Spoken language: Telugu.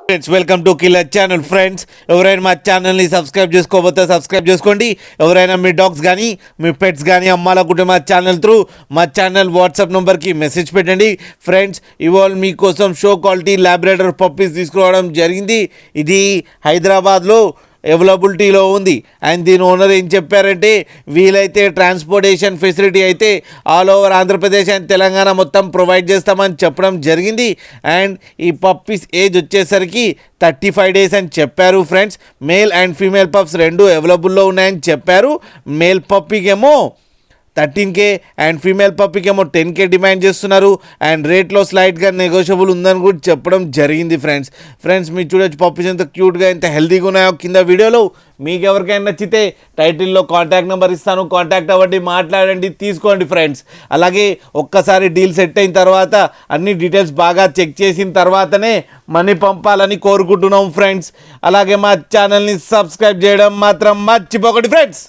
Friends welcome to killer channel. Friends ఎవరైనా మా ఛానల్ని సబ్స్క్రైబ్ చేసుకోకపోతే సబ్స్క్రైబ్ చేసుకోండి. ఎవరైనా మీ డాగ్స్ కానీ మీ పెట్స్ కానీ అమ్మాలనుకుంటే మా ఛానల్ త్రూ మా ఛానల్ వాట్సాప్ నెంబర్కి మెసేజ్ పెట్టండి. ఫ్రెండ్స్ ఇవాళ మీకోసం షో క్వాలిటీ ల్యాబ్రేటర్ పప్పీస్ తీసుకురావడం జరిగింది. ఇది హైదరాబాద్లో అవైలబిలిటీలో ఉంది. అండ్ దీని ఓనర్ ఏం చెప్పారంటే వీలైతే ట్రాన్స్పోర్టేషన్ ఫెసిలిటీ అయితే all over Andhra Pradesh and Telangana మొత్తం ప్రొవైడ్ చేస్తామని చెప్పడం జరిగింది. అండ్ ఈ పప్పీస్ ఏజ్ వచ్చేసరికి 35 days అని చెప్పారు. Friends male and female pups రెండు అవైలబుల్లో ఉన్నాయని చెప్పారు. మేల్ పప్పీకేమో 13K అండ్ ఫీమేల్ పప్పీకేమో 10K డిమాండ్ చేస్తున్నారు. అండ్ రేట్లో స్లైట్గా నెగోషియబుల్ ఉందని కూడా చెప్పడం జరిగింది. ఫ్రెండ్స్ మీరు చూడొచ్చు పప్పీస్ ఎంత క్యూట్గా ఎంత హెల్తీగా ఉన్నాయో కింద వీడియోలో. మీకు ఎవరికైనా నచ్చితే టైటిల్లో కాంటాక్ట్ నెంబర్ ఇస్తాను, కాంటాక్ట్ అవ్వండి, మాట్లాడండి, తీసుకోండి. ఫ్రెండ్స్ అలాగే ఒక్కసారి డీల్ సెట్ అయిన తర్వాత అన్ని డీటెయిల్స్ బాగా చెక్ చేసిన తర్వాతనే మనీ పంపాలని కోరుకుంటున్నాం. ఫ్రెండ్స్ అలాగే మా ఛానల్ని సబ్స్క్రైబ్ చేయడం మాత్రం మర్చిపోకండి. ఫ్రెండ్స్